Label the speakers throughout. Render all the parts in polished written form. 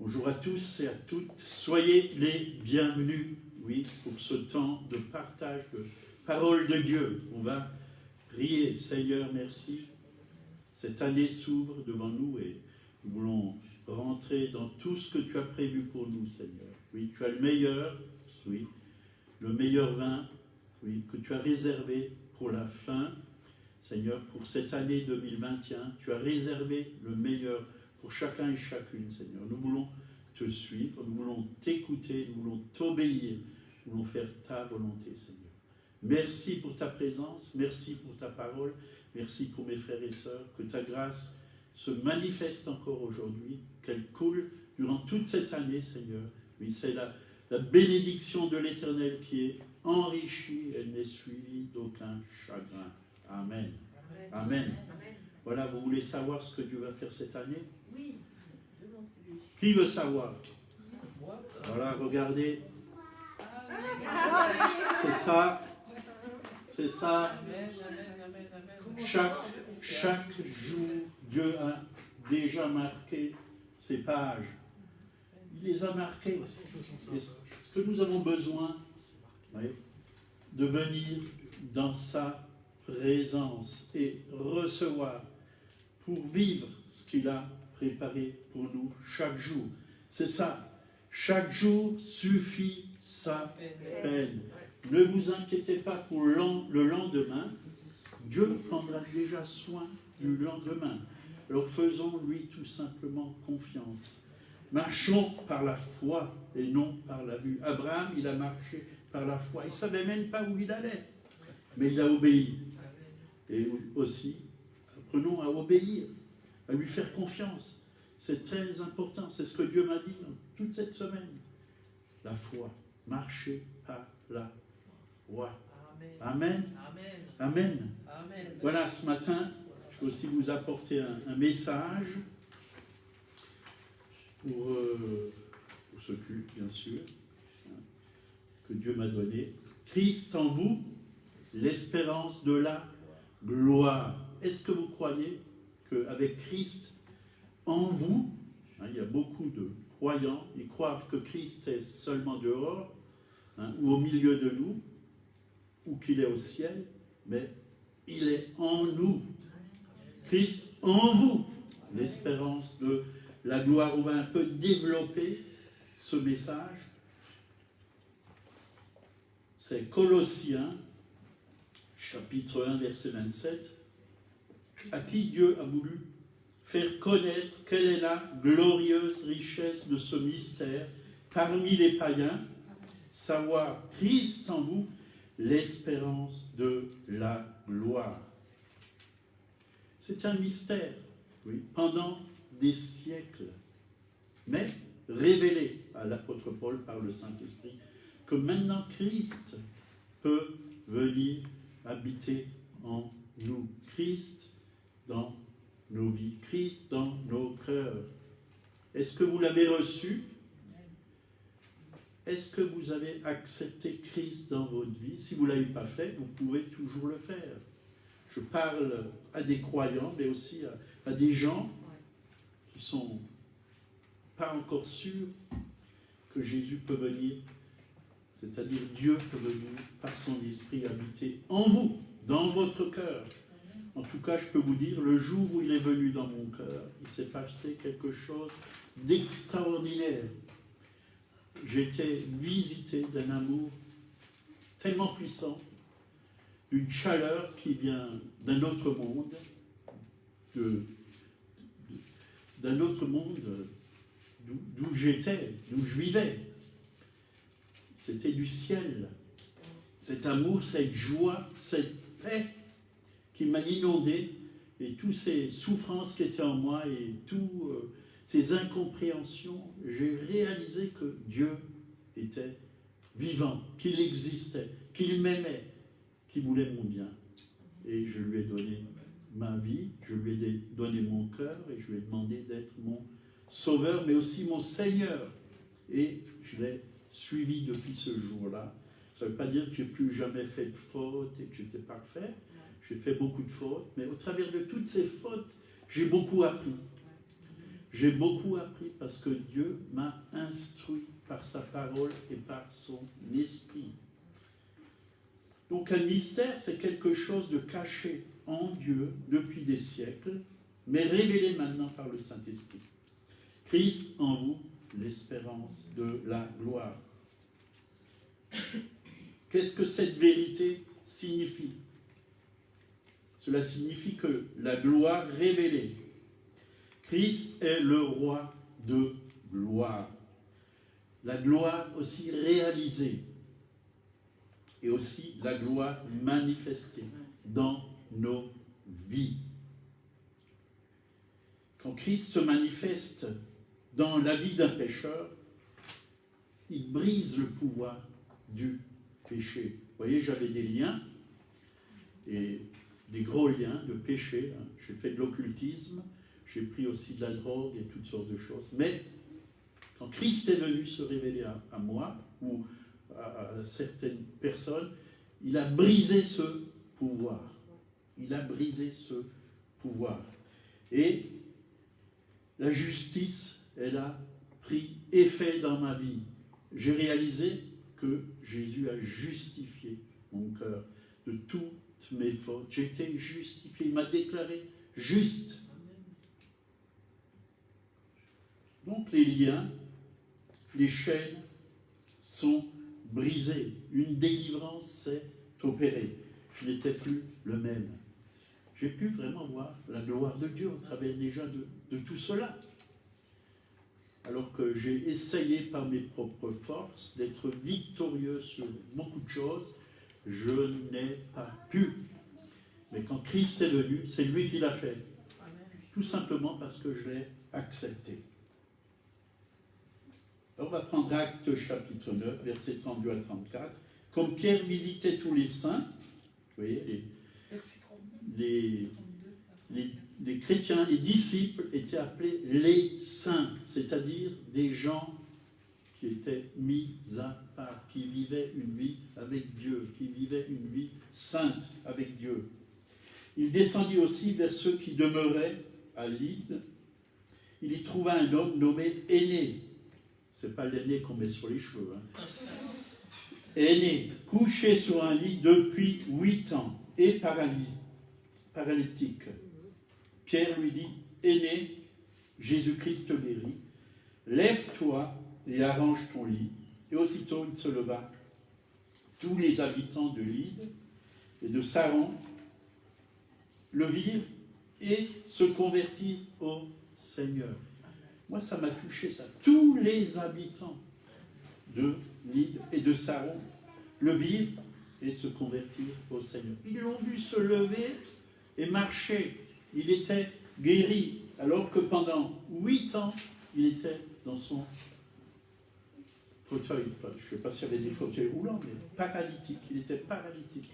Speaker 1: Bonjour à tous et à toutes. Soyez les bienvenus, oui, pour ce temps de partage de parole de Dieu. On va prier. Seigneur, merci. Cette année s'ouvre devant nous et nous voulons rentrer dans tout ce que tu as prévu pour nous, Seigneur. Oui, tu as le meilleur, oui, le meilleur vin, oui, que tu as réservé pour la fin. Seigneur, pour cette année 2021, tu as réservé le meilleur pour chacun et chacune, Seigneur. Nous voulons te suivre, nous voulons t'écouter, nous voulons t'obéir, nous voulons faire ta volonté, Seigneur. Merci pour ta présence, merci pour ta parole, merci pour mes frères et sœurs, que ta grâce se manifeste encore aujourd'hui, qu'elle coule durant toute cette année, Seigneur. Oui, c'est la bénédiction de l'Éternel qui est enrichie, elle n'est suivie d'aucun chagrin. Amen. Amen. Voilà, vous voulez savoir ce que Dieu va faire cette année?
Speaker 2: Oui.
Speaker 1: Qui veut savoir? Voilà, regardez. C'est ça. C'est ça. Chaque jour, Dieu a déjà marqué ces pages. Il les a marquées. Est-ce que nous avons besoin, oui, de venir dans sa présence et recevoir pour vivre ce qu'il a préparé pour nous chaque jour? C'est ça. Chaque jour suffit sa peine. Ne vous inquiétez pas pour le lendemain. Dieu prendra déjà soin du lendemain. Alors faisons-lui tout simplement confiance. Marchons par la foi et non par la vue. Abraham, il a marché par la foi. Il ne savait même pas où il allait, mais il a obéi. Et aussi, apprenons à obéir, à lui faire confiance. C'est très important. C'est ce que Dieu m'a dit toute cette semaine. La foi. Marcher par la foi. Amen. Amen. Amen. Amen. Voilà, ce matin, je veux aussi vous apporter un message pour ce culte, bien sûr, que Dieu m'a donné. Christ en vous, l'espérance de la gloire. Est-ce que vous croyez qu'avec Christ en vous, il y a beaucoup de croyants, ils croient que Christ est seulement dehors, ou au milieu de nous, ou qu'il est au ciel, mais il est en nous. Christ en vous, l'espérance de la gloire. On va un peu développer ce message. C'est Colossiens, chapitre 1, verset 27, à qui Dieu a voulu faire connaître quelle est la glorieuse richesse de ce mystère parmi les païens, savoir Christ en vous, l'espérance de la gloire. C'est un mystère, oui, pendant des siècles, mais révélé à l'apôtre Paul par le Saint-Esprit, que maintenant Christ peut venir habiter en nous. Christ dans nos vies, Christ dans nos cœurs. Est-ce que vous l'avez reçu? Est-ce que vous avez accepté Christ dans votre vie? Si vous ne l'avez pas fait, vous pouvez toujours le faire. Je parle à des croyants, mais aussi à des gens qui ne sont pas encore sûrs que Jésus peut venir, c'est-à-dire Dieu peut venir par son esprit habiter en vous, dans votre cœur. En tout cas, je peux vous dire, le jour où il est venu dans mon cœur, il s'est passé quelque chose d'extraordinaire. J'ai été visité d'un amour tellement puissant, d'une chaleur qui vient d'un autre monde, d'un autre monde d'où j'étais, d'où je vivais. C'était du ciel. Cet amour, cette joie, cette paix qui m'a inondé, et toutes ces souffrances qui étaient en moi et toutes ces incompréhensions, j'ai réalisé que Dieu était vivant, qu'il existait, qu'il m'aimait, qu'il voulait mon bien. Et je lui ai donné ma vie, je lui ai donné mon cœur et je lui ai demandé d'être mon sauveur, mais aussi mon Seigneur. Et je l'ai suivi depuis ce jour-là. Ça ne veut pas dire que je n'ai plus jamais fait de faute et que j'étais parfait. J'ai fait beaucoup de fautes, mais au travers de toutes ces fautes, j'ai beaucoup appris. J'ai beaucoup appris parce que Dieu m'a instruit par sa parole et par son esprit. Donc un mystère, c'est quelque chose de caché en Dieu depuis des siècles, mais révélé maintenant par le Saint-Esprit. Christ en vous, l'espérance de la gloire. Qu'est-ce que cette vérité signifie? Cela signifie que la gloire révélée. Christ est le roi de gloire. La gloire aussi réalisée. Et aussi la gloire manifestée dans nos vies. Quand Christ se manifeste dans la vie d'un pécheur, il brise le pouvoir du péché. Vous voyez, j'avais des liens, et des gros liens de péché. J'ai fait de l'occultisme, j'ai pris aussi de la drogue et toutes sortes de choses. Mais quand Christ est venu se révéler à moi, ou à certaines personnes, il a brisé ce pouvoir. Il a brisé ce pouvoir. Et la justice, elle a pris effet dans ma vie. J'ai réalisé que Jésus a justifié mon cœur de toutes mes fautes. J'ai été justifié. Il m'a déclaré juste. Donc les liens, les chaînes sont brisées. Une délivrance s'est opérée. Je n'étais plus le même. J'ai pu vraiment voir la gloire de Dieu au travers déjà de tout cela. Alors que j'ai essayé par mes propres forces d'être victorieux sur beaucoup de choses, je n'ai pas pu. Mais quand Christ est venu, c'est lui qui l'a fait. Tout simplement parce que je l'ai accepté. On va prendre Actes chapitre 9, versets 32 à 34. Comme Pierre visitait tous les saints, vous voyez, les chrétiens, les disciples étaient appelés les saints, c'est-à-dire des gens qui étaient mis à part, qui vivaient une vie avec Dieu, qui vivaient une vie sainte avec Dieu. Il descendit aussi vers ceux qui demeuraient à Lydde. Il y trouva un homme nommé Aîné. Ce n'est pas l'aîné qu'on met sur les cheveux. Aîné, couché sur un lit depuis 8 ans et paralytique. Pierre lui dit, Aîné, Jésus-Christ te guérit, lève-toi et arrange ton lit. Et aussitôt il se leva. Tous les habitants de Lydde et de Saron le virent et se convertirent au Seigneur. Moi, ça m'a touché, ça. Tous les habitants de Lydde et de Saron le virent et se convertirent au Seigneur. Ils l'ont vu se lever et marcher. Il était guéri, alors que pendant 8 ans, il était dans son fauteuil. Enfin, je ne sais pas s'il y avait des fauteuils roulants, mais paralytique. Il était paralytique.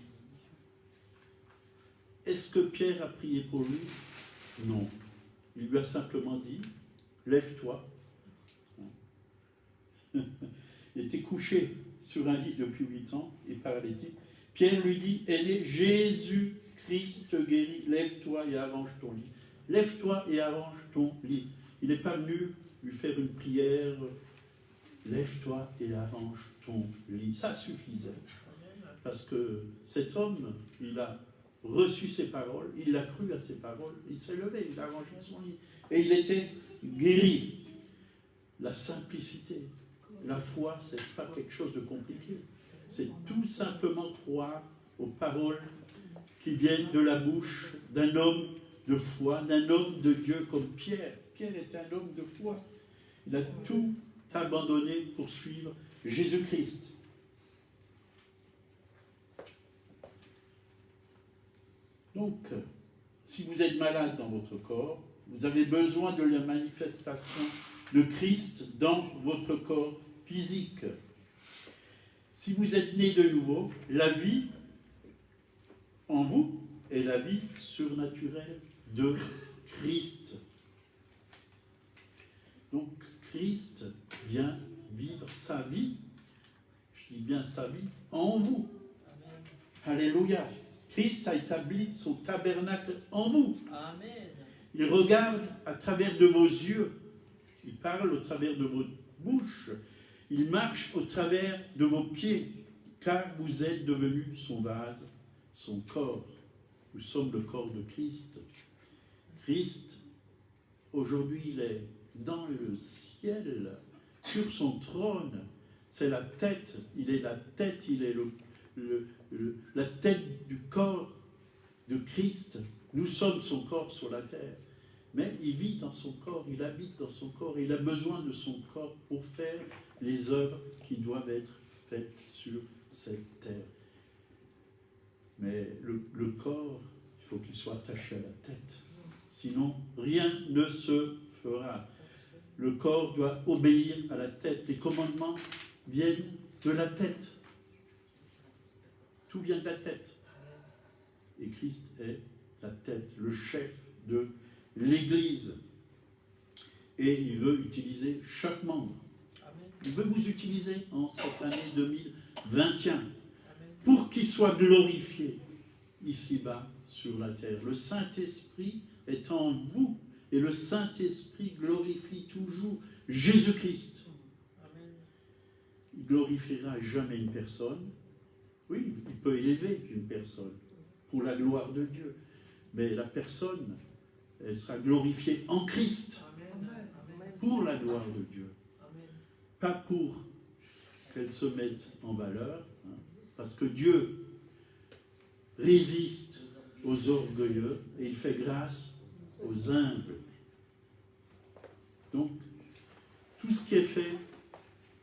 Speaker 1: Est-ce que Pierre a prié pour lui? Non. Il lui a simplement dit, lève-toi. Il était couché sur un lit depuis 8 ans et paralytique. Pierre lui dit, Aîné, Jésus-Christ te guérit, lève-toi et arrange ton lit. Lève-toi et arrange ton lit. Il n'est pas venu lui faire une prière, lève-toi et arrange ton lit. Ça suffisait. Parce que cet homme, il a reçu ses paroles, il a cru à ses paroles, il s'est levé, il a arrangé son lit. Et il était guéri. La simplicité, la foi, c'est pas quelque chose de compliqué. C'est tout simplement croire aux paroles qui viennent de la bouche d'un homme de foi, d'un homme de Dieu comme Pierre. Pierre était un homme de foi. Il a tout abandonné pour suivre Jésus-Christ. Donc, si vous êtes malade dans votre corps, vous avez besoin de la manifestation de Christ dans votre corps physique. Si vous êtes né de nouveau, la vie en vous est la vie surnaturelle de Christ. Donc, Christ vient vivre sa vie, je dis bien sa vie, en vous. Alléluia. Christ a établi son tabernacle en vous. Amen. Il regarde à travers de vos yeux Il parle au travers de votre bouche. Il marche au travers de vos pieds, car vous êtes devenus son vase, son corps. Nous sommes le corps de Christ. Christ, aujourd'hui, il est dans le ciel, sur son trône. C'est la tête, il est la tête, il est la tête du corps de Christ. Nous sommes son corps sur la terre. Mais il vit dans son corps, il habite dans son corps, il a besoin de son corps pour faire les œuvres qui doivent être faites sur cette terre. Mais le corps, il faut qu'il soit attaché à la tête. Sinon, rien ne se fera. Le corps doit obéir à la tête. Les commandements viennent de la tête. Tout vient de la tête. Et Christ est la tête, le chef de l'Église. Et il veut utiliser chaque membre. Il veut vous utiliser en cette année 2021 pour qu'il soit glorifié ici-bas sur la terre. Le Saint-Esprit est en vous et le Saint-Esprit glorifie toujours Jésus-Christ. Il ne glorifiera jamais une personne. Oui, il peut élever une personne pour la gloire de Dieu. Mais la personne, elle sera glorifiée en Christ pour la gloire de Dieu. Pas pour qu'elle se mette en valeur, hein, parce que Dieu résiste aux orgueilleux et il fait grâce aux humbles. Donc, tout ce qui est fait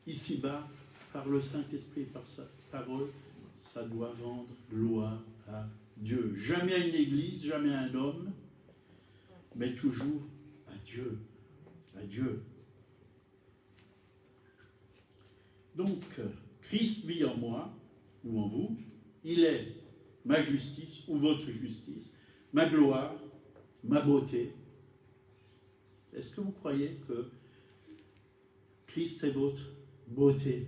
Speaker 1: ici-bas par le Saint-Esprit, par sa parole, ça doit rendre gloire à Dieu. Jamais à une église, jamais à un homme, mais toujours à Dieu. À Dieu. Donc, Christ vit en moi, ou en vous. Il est ma justice, ou votre justice, ma gloire, ma beauté. Est-ce que vous croyez que Christ est votre beauté?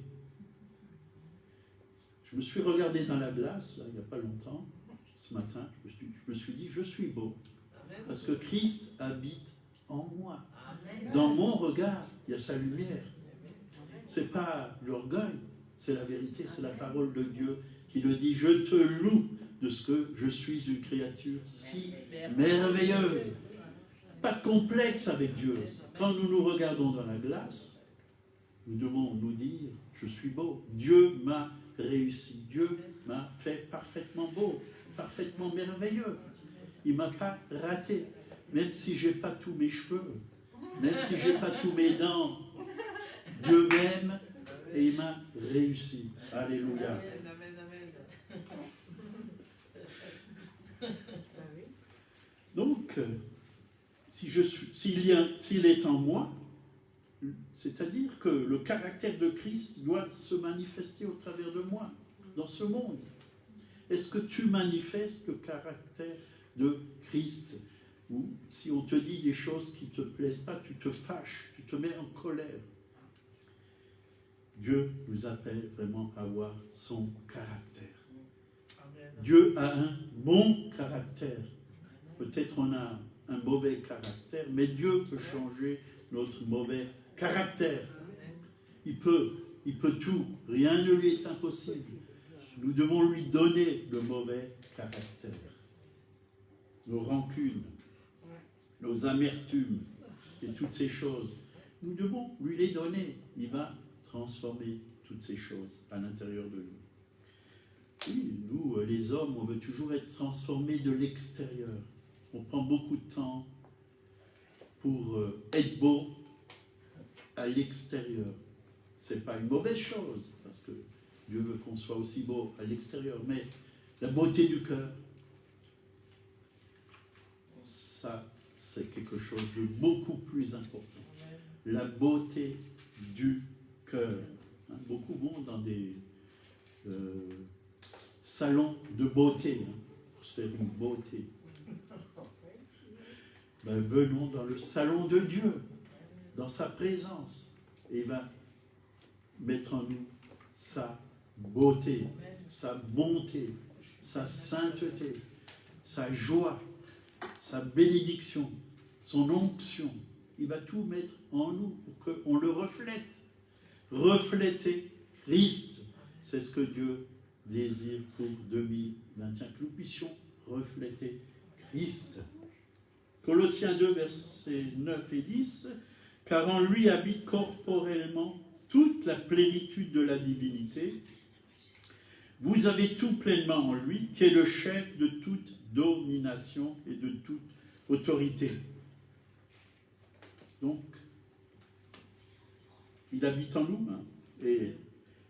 Speaker 1: Je me suis regardé dans la glace, là, il n'y a pas longtemps, ce matin, je me suis dit, je suis beau. Parce que Christ habite en moi. Dans mon regard, il y a sa lumière. Ce n'est pas l'orgueil, c'est la vérité, c'est la parole de Dieu qui le dit. Je te loue de ce que je suis une créature si merveilleuse. Pas de complexe avec Dieu. Quand nous nous regardons dans la glace, nous devons nous dire, je suis beau. Dieu m'a réussi. Dieu m'a fait parfaitement beau, parfaitement merveilleux. Il ne m'a pas raté. Même si je n'ai pas tous mes cheveux, même si je n'ai pas tous mes dents, Dieu m'aime et il m'a réussi. Alléluia. Donc, s'il est en moi, c'est-à-dire que le caractère de Christ doit se manifester au travers de moi, dans ce monde. Est-ce que tu manifestes le caractère de Christ? Ou si on te dit des choses qui ne te plaisent pas, tu te fâches, tu te mets en colère. Dieu nous appelle vraiment à avoir son caractère. Dieu a un bon caractère. Peut-être on a un mauvais caractère, mais Dieu peut changer notre mauvais caractère. Il peut tout. Rien ne lui est impossible. Nous devons lui donner le mauvais caractère. Nos rancunes, nos amertumes et toutes ces choses. Nous devons lui les donner. Il va transformer toutes ces choses à l'intérieur de nous. Oui, nous, les hommes, on veut toujours être transformés de l'extérieur. On prend beaucoup de temps pour être beau à l'extérieur. Ce n'est pas une mauvaise chose, parce que Dieu veut qu'on soit aussi beau à l'extérieur, mais la beauté du cœur, ça, c'est quelque chose de beaucoup plus important. La beauté du cœur. Hein, beaucoup vont dans des salons de beauté, hein, pour se faire une beauté. Ben, venons dans le salon de Dieu, dans sa présence, et il va mettre en nous sa beauté, sa bonté, sa sainteté, sa joie, sa bénédiction, son onction. il va tout mettre en nous pour qu'on le reflète. Refléter Christ, c'est ce que Dieu désire pour 2021, que nous puissions refléter Christ. Colossiens 2, versets 9 et 10, « Car en lui habite corporellement toute la plénitude de la divinité. Vous avez tout pleinement en lui, qui est le chef de toute domination et de toute autorité. » Donc, il habite en nous, hein, et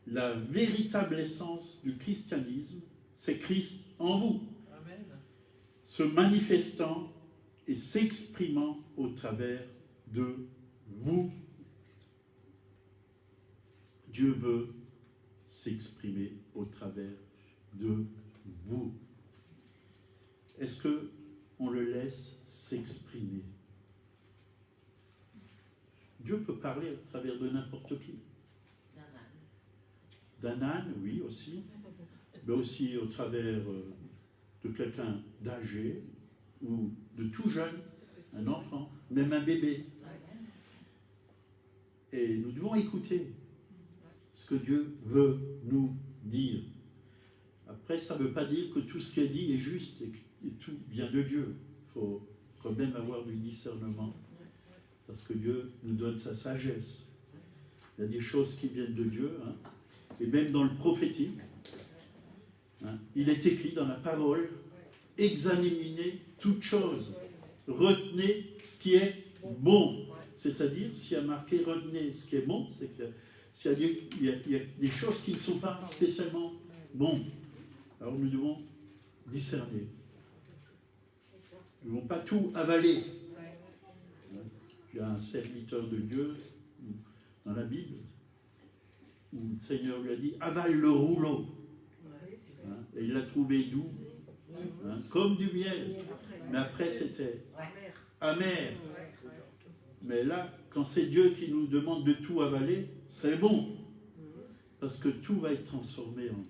Speaker 1: la véritable essence du christianisme, c'est Christ en vous, Amen. Se manifestant et s'exprimant au travers de vous. Dieu veut s'exprimer au travers de vous. Est-ce qu'on le laisse s'exprimer? Dieu peut parler au travers de n'importe qui. D'un âne, oui, aussi. Mais aussi au travers de quelqu'un d'âgé ou de tout jeune, un enfant, même un bébé. Et nous devons écouter ce que Dieu veut nous dire. Après, ça ne veut pas dire que tout ce qui est dit est juste et tout vient de Dieu. Il faut quand même avoir du discernement. Parce que Dieu nous donne sa sagesse. Il y a des choses qui viennent de Dieu, hein, et même dans le prophétique, hein, il est écrit dans la parole, examinez toutes choses, retenez ce qui est bon. C'est-à-dire, s'il y a marqué retenez ce qui est bon, c'est que s'il y a des choses qui ne sont pas spécialement bonnes. Alors nous devons discerner. Nous ne devons pas tout avaler. Il y a un serviteur de Dieu dans la Bible où le Seigneur lui a dit avale le rouleau, hein, et il l'a trouvé doux, hein, comme du miel, mais après c'était amer. Mais là, quand c'est Dieu qui nous demande de tout avaler, c'est bon, parce que tout va être transformé en nous.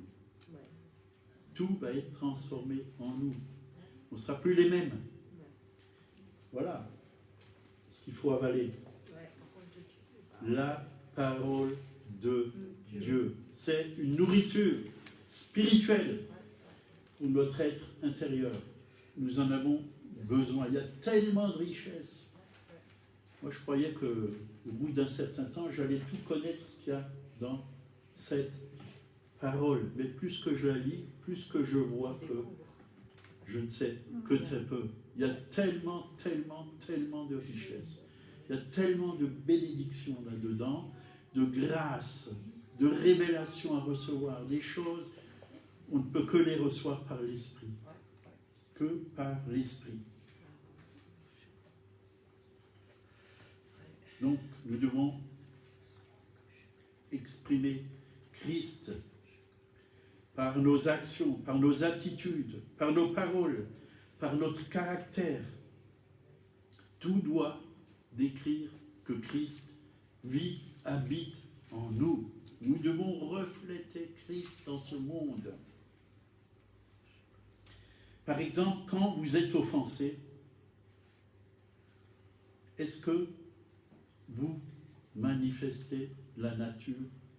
Speaker 1: Tout va être transformé en nous. On ne sera plus les mêmes. Voilà ce qu'il faut avaler. La parole de Dieu. C'est une nourriture spirituelle pour notre être intérieur. Nous en avons besoin. Il y a tellement de richesses. Moi, je croyais qu'au bout d'un certain temps, j'allais tout connaître ce qu'il y a dans cette parole. Mais plus que je la lis, plus que je vois que je ne sais que très peu. Il y a tellement, tellement, tellement de richesses. Il y a tellement de bénédictions là-dedans, de grâce, de révélations à recevoir, des choses, on ne peut que les recevoir par l'Esprit. Que par l'Esprit. Donc, nous devons exprimer Christ par nos actions, par nos attitudes, par nos paroles, par notre caractère. Tout doit décrire que Christ vit, habite en nous. Nous devons refléter Christ dans ce monde. Par exemple, quand vous êtes offensé, est-ce que vous manifestez la nature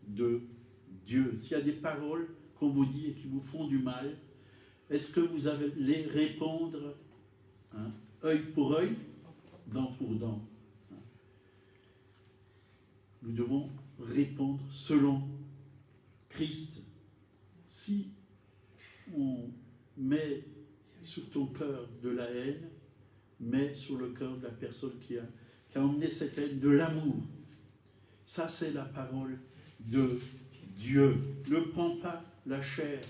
Speaker 1: de Dieu? S'il y a des paroles qu'on vous dit et qui vous font du mal, est-ce que vous allez répondre, hein, œil pour œil, dent pour dent? Nous devons répondre selon Christ. Si on met sur ton cœur de la haine, mets sur le cœur de la personne qui a emmené cette haine de l'amour. Ça, c'est la parole de Dieu. Ne prends pas la chair.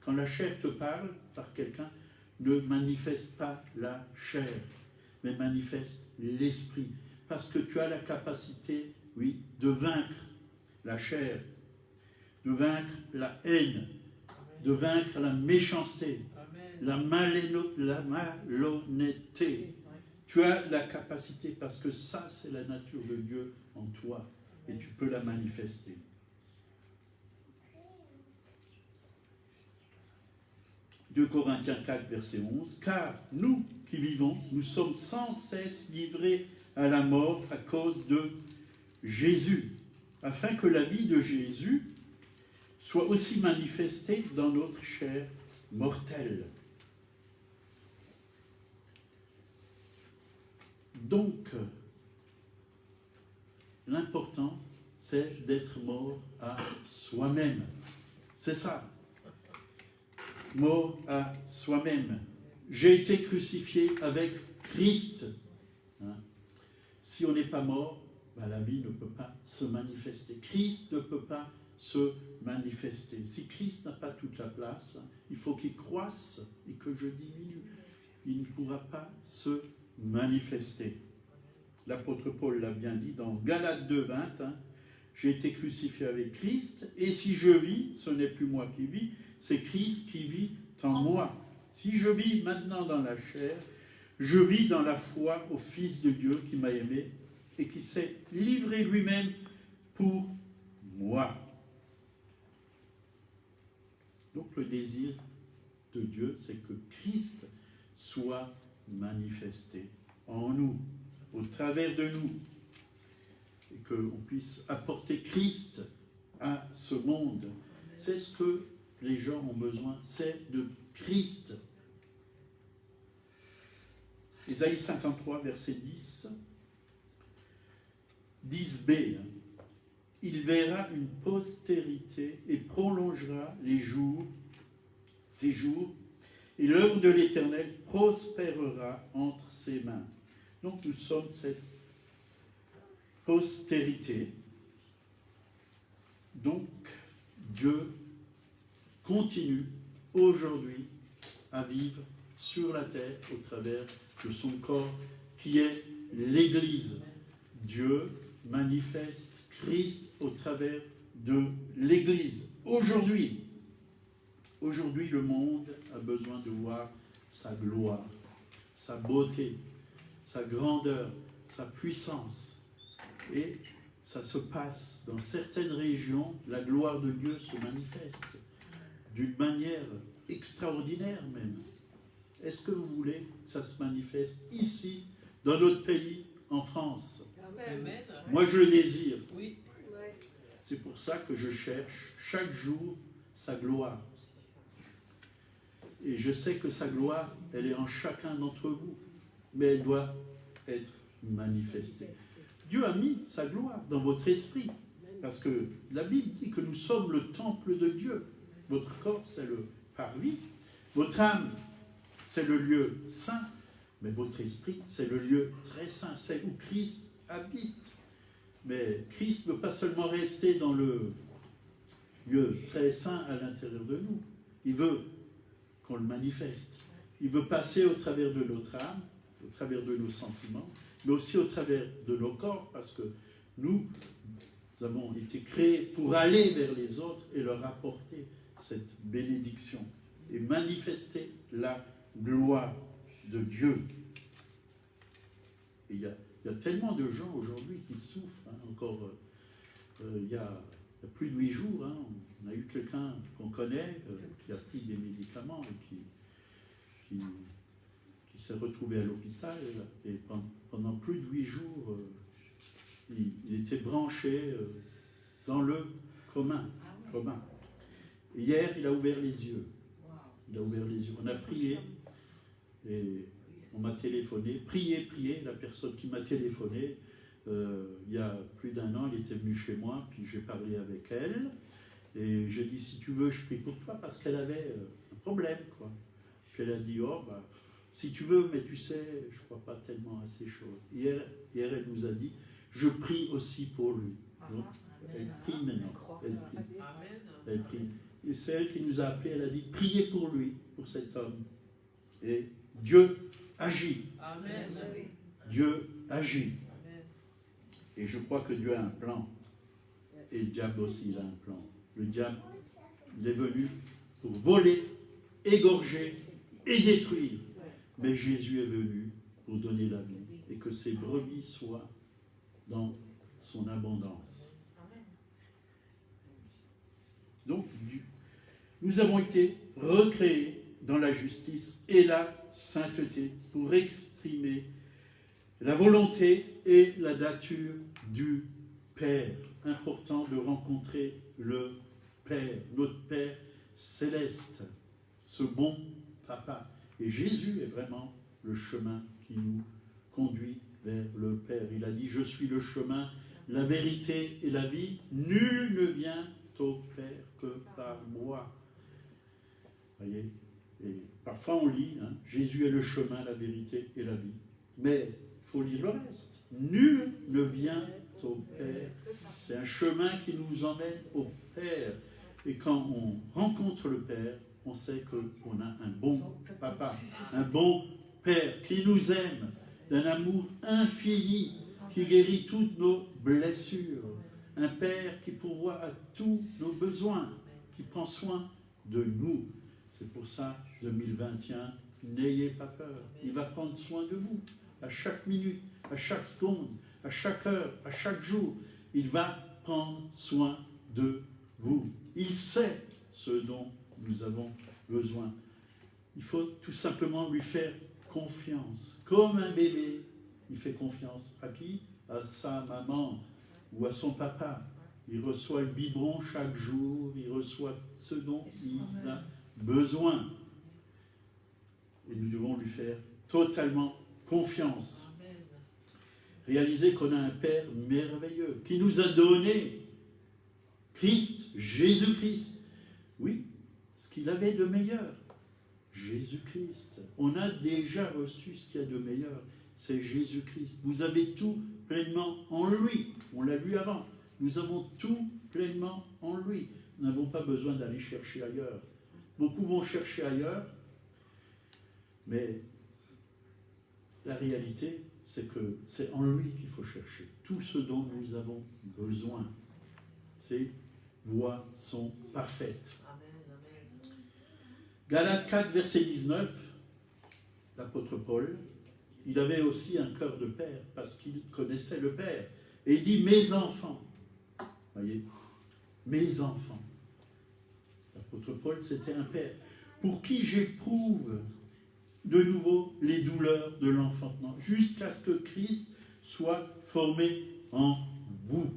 Speaker 1: Quand la chair te parle par quelqu'un, ne manifeste pas la chair, mais manifeste l'esprit. Parce que tu as la capacité, oui, de vaincre la chair, de vaincre la haine, de vaincre la méchanceté, la malhonnêteté. Tu as la capacité, parce que ça, c'est la nature de Dieu en toi, et tu peux la manifester. Deux Corinthiens 4, verset 11, « Car nous qui vivons, nous sommes sans cesse livrés à la mort à cause de Jésus, afin que la vie de Jésus soit aussi manifestée dans notre chair mortelle. Donc, l'important, c'est d'être mort à soi-même. C'est ça. Mort à soi-même. J'ai été crucifié avec Christ. Hein? Si on n'est pas mort, la vie ne peut pas se manifester. Christ ne peut pas se manifester. Si Christ n'a pas toute la place, il faut qu'il croisse et que je diminue. Il ne pourra pas se manifester. L'apôtre Paul l'a bien dit dans Galates 2, 20, j'ai été crucifié avec Christ, et si je vis, ce n'est plus moi qui vis, c'est Christ qui vit en moi. Si je vis maintenant dans la chair, je vis dans la foi au Fils de Dieu qui m'a aimé et qui s'est livré lui-même pour moi. Donc le désir de Dieu, c'est que Christ soit manifesté en nous, au travers de nous, et qu'on puisse apporter Christ à ce monde. C'est ce que les gens ont besoin, c'est de Christ. Ésaïe 53, verset 10, 10b, il verra une postérité et prolongera ses jours, et l'œuvre de l'Éternel prospérera entre ses mains. Donc nous sommes cette postérité. Donc Dieu continue aujourd'hui à vivre sur la terre au travers de son corps qui est l'Église. Dieu manifeste Christ au travers de l'Église. Aujourd'hui, le monde a besoin de voir sa gloire, sa beauté, sa grandeur, sa puissance. Et ça se passe dans certaines régions, la gloire de Dieu se manifeste d'une manière extraordinaire même. Est-ce que vous voulez que ça se manifeste ici, dans notre pays, en France?
Speaker 2: Amen.
Speaker 1: Moi, je le désire.
Speaker 2: Oui.
Speaker 1: C'est pour ça que je cherche chaque jour sa gloire. Et je sais que sa gloire, elle est en chacun d'entre vous, mais elle doit être manifestée. Dieu a mis sa gloire dans votre esprit, parce que la Bible dit que nous sommes le temple de Dieu. Votre corps, c'est le parvis. Votre âme, c'est le lieu saint. Mais votre esprit, c'est le lieu très saint. C'est où Christ habite. Mais Christ ne peut pas seulement rester dans le lieu très saint à l'intérieur de nous. Il veut qu'on le manifeste. Il veut passer au travers de notre âme, au travers de nos sentiments, mais aussi au travers de nos corps, parce que nous avons été créés pour aller vers les autres et leur apporter cette bénédiction et manifester la gloire de Dieu. Et il y a tellement de gens aujourd'hui qui souffrent. Encore, il y a plus de 8 jours, on a eu quelqu'un qu'on connaît qui a pris des médicaments et qui s'est retrouvé à l'hôpital. Et pendant plus de 8 jours, il était branché dans le commun. Hier, il a ouvert les yeux. On a prié et on m'a téléphoné. Priez, la personne qui m'a téléphoné, il y a plus d'1 an, elle était venue chez moi, puis j'ai parlé avec elle. Et j'ai dit, si tu veux, je prie pour toi, parce qu'elle avait un problème, quoi. Puis elle a dit, si tu veux, mais tu sais, je ne crois pas tellement à ces choses. Hier, elle nous a dit, je prie aussi pour lui. Donc, elle prie maintenant. Elle prie. Et c'est elle qui nous a appelés, elle a dit, priez pour lui, pour cet homme. Et Dieu agit.
Speaker 2: Amen.
Speaker 1: Dieu agit. Amen. Et je crois que Dieu a un plan. Et le diable aussi, il a un plan. Le diable, il est venu pour voler, égorger et détruire. Mais Jésus est venu pour donner la vie. Et que ses brebis soient dans son abondance. Donc, nous avons été recréés dans la justice et la sainteté pour exprimer La volonté et la nature du Père. Important de rencontrer le Père, notre Père céleste, ce bon Papa. Et Jésus est vraiment le chemin qui nous conduit vers le Père. Il a dit, je suis le chemin, la vérité et la vie. Nul ne vient au Père que par moi. Voyez, et parfois on lit, hein, Jésus est le chemin, la vérité et la vie. Mais il faut lire le reste. Nul ne vient au Père. C'est un chemin qui nous emmène au Père. Et quand on rencontre le Père, on sait qu'on a un bon Papa, un bon Père qui nous aime d'un amour infini, qui guérit toutes nos blessures. Un Père qui pourvoit à tous nos besoins, qui prend soin de nous. C'est pour ça, 2021, n'ayez pas peur. Il va prendre soin de vous à chaque minute, à chaque seconde, à chaque heure, à chaque jour. Il va prendre soin de vous. Il sait ce dont nous avons besoin. Il faut tout simplement lui faire confiance. Comme un bébé, il fait confiance à qui? À sa maman ou à son papa. Il reçoit le biberon chaque jour, il reçoit ce dont il a besoin. Et nous devons lui faire totalement confiance. Réaliser qu'on a un Père merveilleux qui nous a donné Christ, Jésus-Christ. Oui, ce qu'il avait de meilleur. Jésus-Christ. On a déjà reçu ce qu'il y a de meilleur. C'est Jésus-Christ. Vous avez tout pleinement en lui. On l'a lu avant. Nous avons tout pleinement en lui. Nous n'avons pas besoin d'aller chercher ailleurs. Beaucoup vont chercher ailleurs, mais la réalité, c'est que c'est en lui qu'il faut chercher. Tout ce dont nous avons besoin, ses voies sont parfaites. Galates 4, verset 19, l'apôtre Paul, il avait aussi un cœur de père, parce qu'il connaissait le Père. Et il dit, mes enfants, voyez, mes enfants. L'apôtre Paul, c'était un père, pour qui j'éprouve de nouveau les douleurs de l'enfantement, jusqu'à ce que Christ soit formé en vous.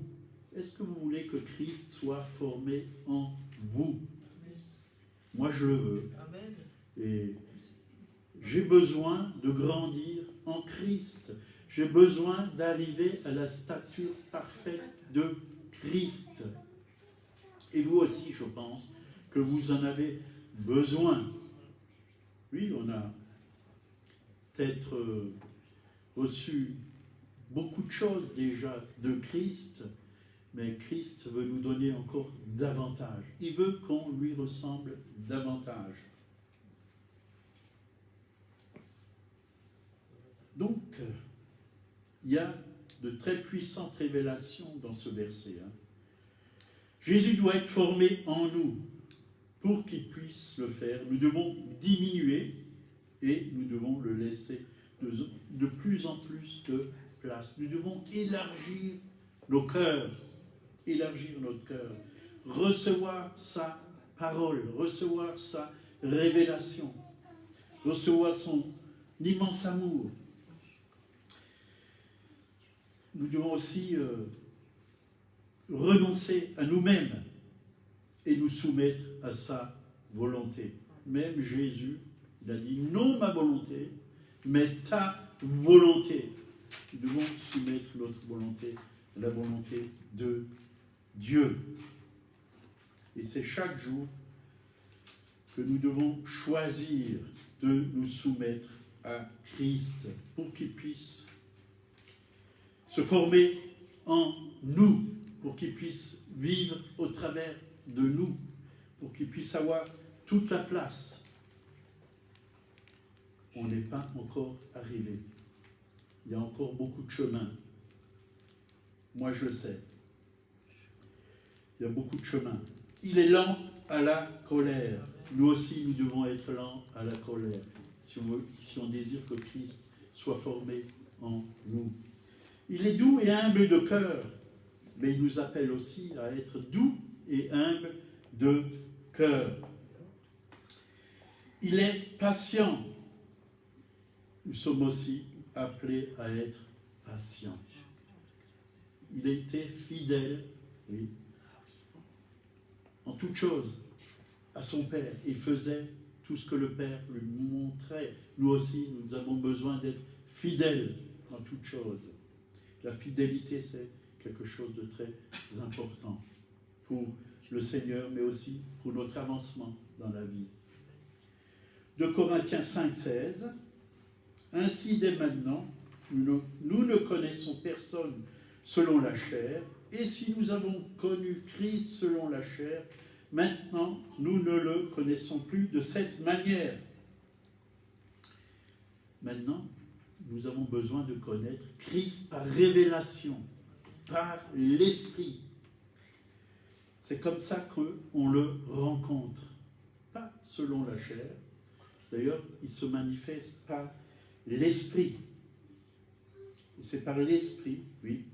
Speaker 1: Est-ce que vous voulez que Christ soit formé en vous? Moi, je le veux. Amen. Et j'ai besoin de grandir en Christ. J'ai besoin d'arriver à la stature parfaite de Christ. Et vous aussi, je pense, que vous en avez besoin. Oui, on a peut-être reçu beaucoup de choses déjà de Christ, mais Christ veut nous donner encore davantage. Il veut qu'on lui ressemble davantage. Donc, il y a de très puissantes révélations dans ce verset. Jésus doit être formé en nous pour qu'il puisse le faire. Nous devons diminuer et nous devons le laisser de plus en plus de place. Nous devons élargir nos cœurs, élargir notre cœur, recevoir sa parole, recevoir sa révélation, recevoir son immense amour. Nous devons aussi renoncer à nous-mêmes et nous soumettre à sa volonté. Même Jésus, il a dit « Non ma volonté, mais ta volonté ». Nous devons soumettre notre volonté à la volonté de Dieu. Et c'est chaque jour que nous devons choisir de nous soumettre à Christ pour qu'il puisse se former en nous, pour qu'il puisse vivre au travers de nous, pour qu'il puisse avoir toute la place. On n'est pas encore arrivé. Il y a encore beaucoup de chemin. Moi, je le sais. Il y a beaucoup de chemin. Il est lent à la colère. Nous aussi, nous devons être lents à la colère, si on désire que Christ soit formé en nous. Il est doux et humble de cœur, mais il nous appelle aussi à être doux et humble de cœur. Il est patient. Nous sommes aussi appelés à être patient. Il était fidèle, oui, en toute chose, à son Père. Il faisait tout ce que le Père lui montrait. Nous aussi, nous avons besoin d'être fidèles en toute chose. La fidélité, c'est quelque chose de très important pour le Seigneur, mais aussi pour notre avancement dans la vie. 2 Corinthiens 5, 16. Ainsi, dès maintenant, nous ne connaissons personne selon la chair, et si nous avons connu Christ selon la chair, maintenant, nous ne le connaissons plus de cette manière. Maintenant, nous avons besoin de connaître Christ par révélation, par l'Esprit. C'est comme ça qu'on le rencontre, pas selon la chair. D'ailleurs, il se manifeste par l'Esprit. Et c'est par l'Esprit, oui,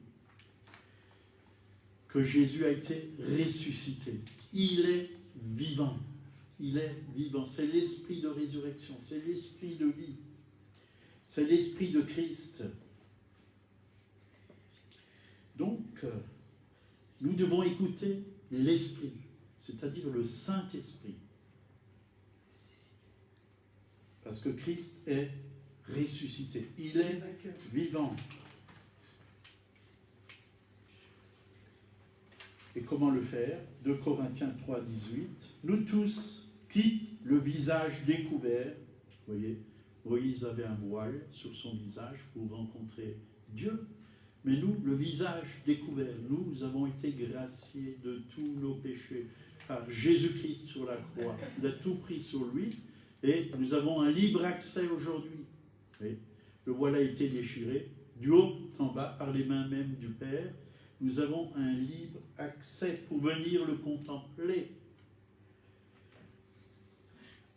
Speaker 1: que Jésus a été ressuscité. Il est vivant. Il est vivant. C'est l'Esprit de résurrection. C'est l'Esprit de vie. C'est l'Esprit de Christ. Donc, nous devons écouter l'Esprit, c'est-à-dire le Saint-Esprit. Parce que Christ est ressuscité. Il est vivant. Et comment le faire? 2 Corinthiens 3, 18. Nous tous, qui, le visage découvert, vous voyez, Moïse avait un voile sur son visage pour rencontrer Dieu. Mais nous, le visage découvert, nous avons été graciés de tous nos péchés par Jésus-Christ sur la croix. Il a tout pris sur lui et nous avons un libre accès aujourd'hui. Le voile a été déchiré du haut en bas par les mains même du Père. Nous avons un libre accès pour venir le contempler.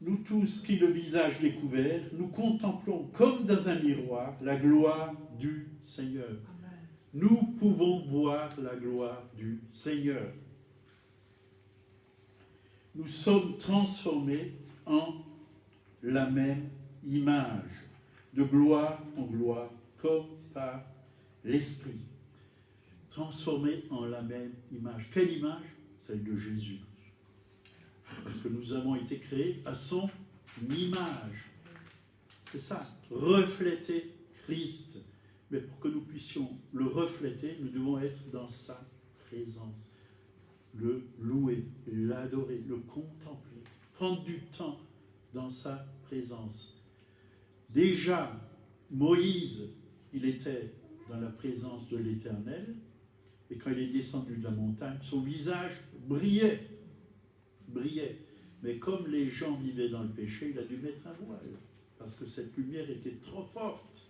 Speaker 1: Nous tous qui, le visage découvert, nous contemplons comme dans un miroir la gloire du Seigneur. Amen. Nous pouvons voir la gloire du Seigneur. Nous sommes transformés en la même image, de gloire en gloire, comme par l'Esprit. Transformés en la même image. Quelle image? Celle de Jésus. Parce que nous avons été créés à son image. C'est ça, refléter Christ. Mais pour que nous puissions le refléter, nous devons être dans sa présence. Le louer, l'adorer, le contempler. Prendre du temps dans sa présence. Déjà, Moïse, il était dans la présence de l'Éternel. Et quand il est descendu de la montagne, son visage brillait. Mais comme les gens vivaient dans le péché, il a dû mettre un voile, parce que cette lumière était trop forte.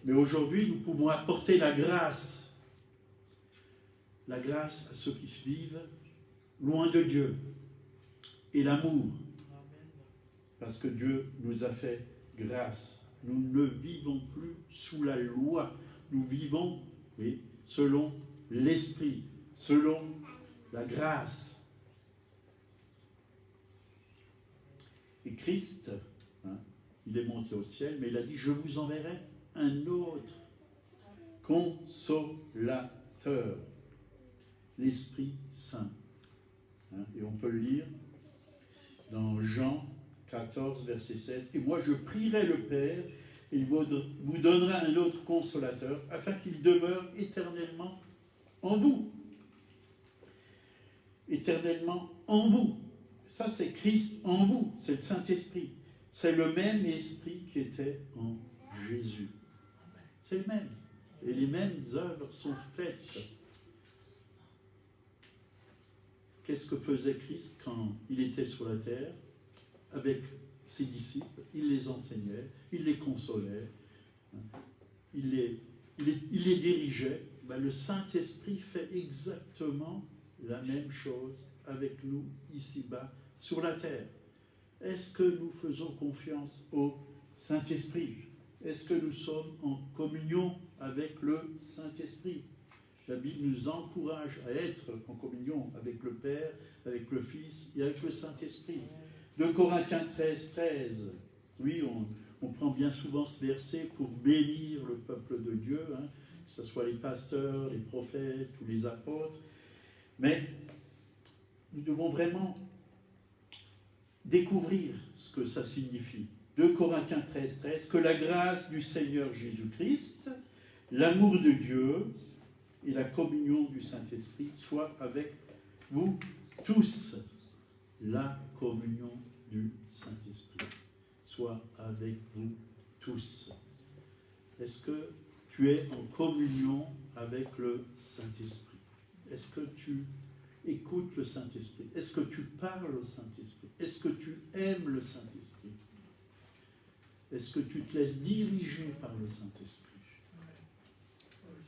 Speaker 1: Mais aujourd'hui, nous pouvons apporter la grâce à ceux qui se vivent loin de Dieu, et l'amour, parce que Dieu nous a fait grâce. Nous ne vivons plus sous la loi, nous vivons, oui, selon l'Esprit, selon la grâce. Et Christ, il est monté au ciel, mais il a dit, je vous enverrai un autre consolateur, l'Esprit Saint. Et on peut le lire dans Jean 14, verset 16. Et moi, je prierai le Père, et il vous donnera un autre consolateur, afin qu'il demeure éternellement en vous. Éternellement en vous. Ça, c'est Christ en vous, c'est le Saint-Esprit. C'est le même Esprit qui était en Jésus. C'est le même. Et les mêmes œuvres sont faites. Qu'est-ce que faisait Christ quand il était sur la terre? Avec ses disciples, il les enseignait, il les consolait, il les dirigeait. Le Saint-Esprit fait exactement la même chose avec nous ici-bas sur la terre. Est-ce que nous faisons confiance au Saint-Esprit? Est-ce que nous sommes en communion avec le Saint-Esprit? La Bible nous encourage à être en communion avec le Père, avec le Fils et avec le Saint-Esprit. 2 Corinthiens 13, 13. Oui, on prend bien souvent ce verset pour bénir le peuple de Dieu, hein, que ce soit les pasteurs, les prophètes ou les apôtres. Mais nous devons vraiment découvrir ce que ça signifie. 2 Corinthiens 13, 13, que la grâce du Seigneur Jésus-Christ, l'amour de Dieu et la communion du Saint-Esprit soient avec vous tous. La communion du Saint-Esprit soit avec vous tous. Est-ce que tu es en communion avec le Saint-Esprit? Est-ce que tu écoutes le Saint-Esprit? Est-ce que tu parles au Saint-Esprit? Est-ce que tu aimes le Saint-Esprit? Est-ce que tu te laisses diriger par le Saint-Esprit?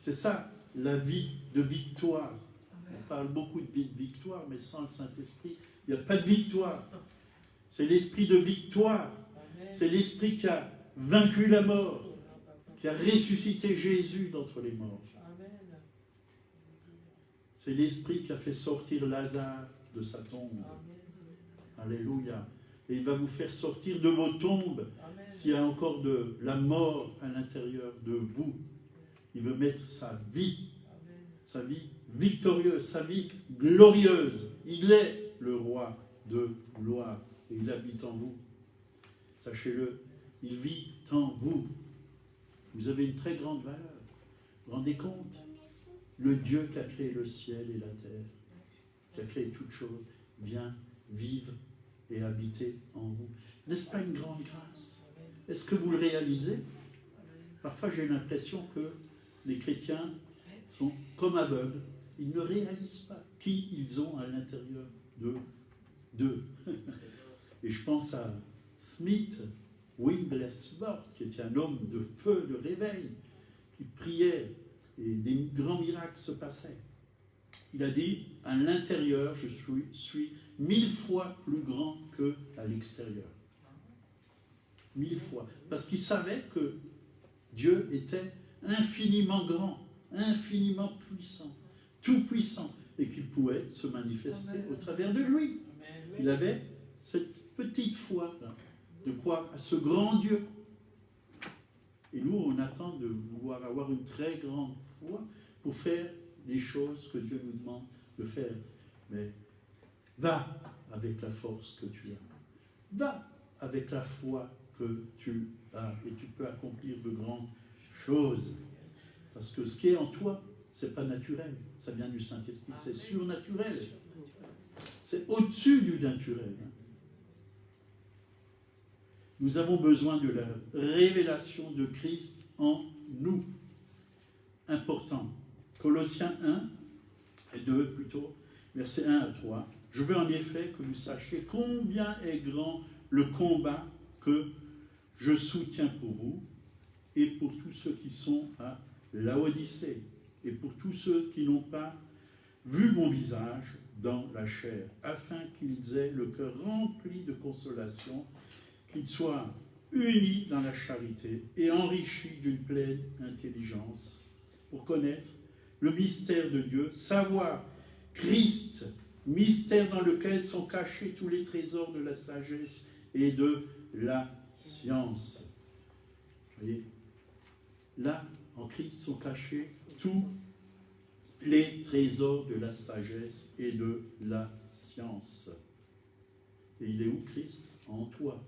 Speaker 1: C'est ça, la vie de victoire. On parle beaucoup de vie de victoire, mais sans le Saint-Esprit, il n'y a pas de victoire. C'est l'esprit de victoire. C'est l'esprit qui a vaincu la mort, qui a ressuscité Jésus d'entre les morts. C'est l'esprit qui a fait sortir Lazare de sa tombe. Alléluia. Et il va vous faire sortir de vos tombes s'il y a encore de la mort à l'intérieur de vous. Il veut mettre sa vie victorieuse, sa vie glorieuse. Il est le roi de gloire et il habite en vous. Sachez-le, il vit en vous. Vous avez une très grande valeur. Vous vous rendez compte? Le Dieu qui a créé le ciel et la terre, qui a créé toutes choses, vient vivre et habiter en vous. N'est-ce pas une grande grâce? Est-ce que vous le réalisez? Parfois j'ai l'impression que les chrétiens sont comme aveugles. Ils ne réalisent pas qui ils ont à l'intérieur d'eux. Et je pense à Smith Wigglesworth, qui était un homme de feu, de réveil, qui priait et des grands miracles se passaient. Il a dit, à l'intérieur, je suis 1000 fois plus grand qu'à l'extérieur. 1000 fois. Parce qu'il savait que Dieu était infiniment grand, infiniment puissant, tout puissant, et qu'il pouvait se manifester au travers de lui. Il avait cette petite foi là, de croire à ce grand Dieu. Et nous, on attend de pouvoir avoir une très grande foi pour faire les choses que Dieu nous demande de faire. Mais va avec la force que tu as. Va avec la foi que tu as. Et tu peux accomplir de grandes choses. Parce que ce qui est en toi, ce n'est pas naturel. Ça vient du Saint-Esprit. C'est surnaturel. C'est au-dessus du naturel. Nous avons besoin de la révélation de Christ en nous. Important. Colossiens 1, et 2 plutôt, versets 1 à 3. Je veux en effet que vous sachiez combien est grand le combat que je soutiens pour vous et pour tous ceux qui sont à Laodicée et pour tous ceux qui n'ont pas vu mon visage dans la chair, afin qu'ils aient le cœur rempli de consolation, qu'ils soient unis dans la charité et enrichis d'une pleine intelligence pour connaître le mystère de Dieu, savoir Christ, mystère dans lequel sont cachés tous les trésors de la sagesse et de la science. Vous voyez, là, en Christ sont cachés tous les trésors de la sagesse et de la science. Et il est où Christ? En toi.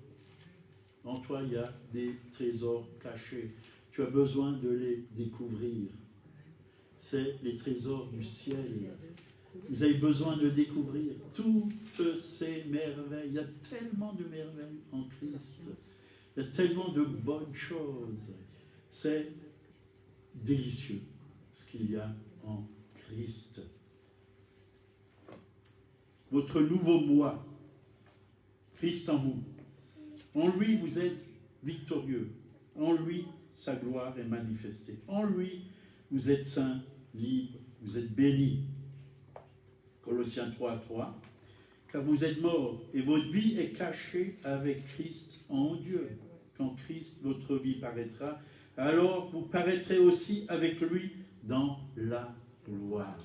Speaker 1: En toi, il y a des trésors cachés. Tu as besoin de les découvrir. C'est les trésors du ciel. Vous avez besoin de découvrir toutes ces merveilles. Il y a tellement de merveilles en Christ. Il y a tellement de bonnes choses. C'est délicieux ce qu'il y a en Christ. Votre nouveau moi, Christ en vous. En lui, vous êtes victorieux. En lui, sa gloire est manifestée. En lui, vous êtes saints, libres, vous êtes bénis. Colossiens 3, 3. Car vous êtes morts et votre vie est cachée avec Christ en Dieu. Quand Christ, votre vie, paraîtra, alors vous paraîtrez aussi avec lui dans la gloire.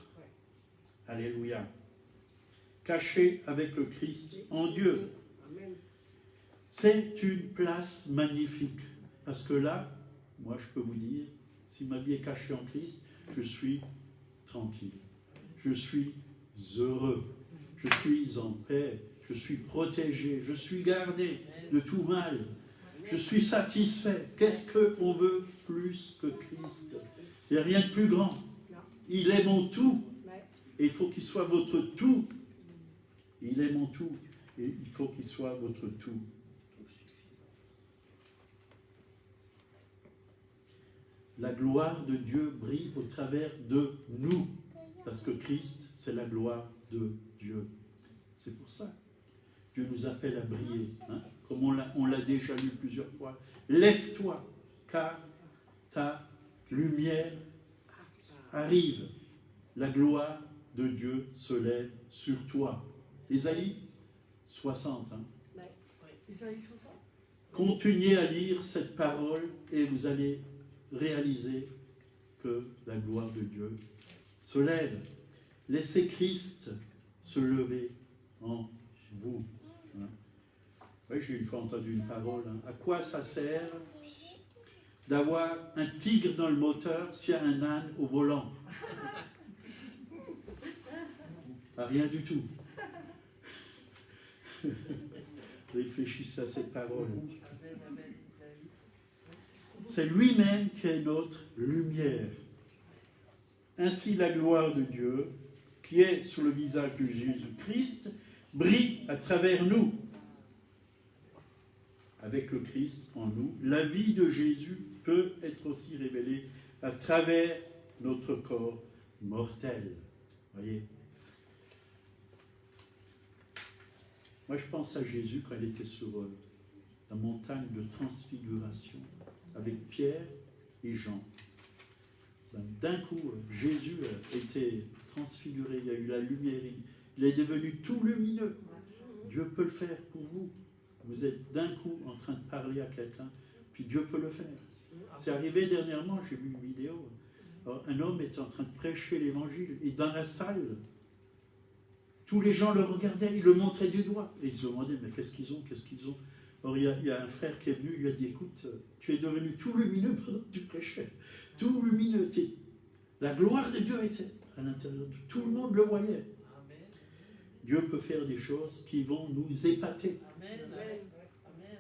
Speaker 1: Alléluia. Cachés avec le Christ en Dieu. C'est une place magnifique. Parce que là, moi je peux vous dire, si ma vie est cachée en Christ, je suis tranquille. Je suis heureux. Je suis en paix. Je suis protégé. Je suis gardé de tout mal. Je suis satisfait. Qu'est-ce qu'on veut plus que Christ? Il n'y a rien de plus grand. Il est mon tout. Et il faut qu'il soit votre tout. Il est mon tout. Et il faut qu'il soit votre tout. La gloire de Dieu brille au travers de nous. Parce que Christ, c'est la gloire de Dieu. C'est pour ça. Dieu nous appelle à briller. Hein? Comme on l'a déjà lu plusieurs fois. Lève-toi, car ta lumière arrive. La gloire de Dieu se lève sur toi. Ésaïe 60. Hein?
Speaker 2: Ésaïe 60.
Speaker 1: Continuez à lire cette parole et vous allez réaliser que la gloire de Dieu se lève. Laissez Christ se lever en vous. Hein? Oui, j'ai une fois entendu une parole. Hein. À quoi ça sert d'avoir un tigre dans le moteur s'il y a un âne au volant? À rien du tout. Réfléchissez à cette parole. C'est lui-même qui est notre lumière. Ainsi la gloire de Dieu, qui est sur le visage de Jésus-Christ, brille à travers nous. Avec le Christ en nous, la vie de Jésus peut être aussi révélée à travers notre corps mortel. Voyez? Moi, je pense à Jésus quand il était sur la montagne de transfiguration avec Pierre et Jean. D'un coup, Jésus était transfiguré, il y a eu la lumière, il est devenu tout lumineux. Dieu peut le faire pour vous. Vous êtes d'un coup en train de parler à quelqu'un, puis Dieu peut le faire. C'est arrivé dernièrement, j'ai vu une vidéo. Alors, un homme était en train de prêcher l'évangile, et dans la salle, tous les gens le regardaient, ils le montraient du doigt. Et ils se demandaient, mais qu'est-ce qu'ils ont? Alors il y a un frère qui est venu, il lui a dit, écoute, tu es devenu tout lumineux pendant que tu prêchais. Tout lumineux. La gloire de Dieu était à l'intérieur de tout le monde le voyait. Amen. Dieu peut faire des choses qui vont nous épater. Amen. Amen. Amen.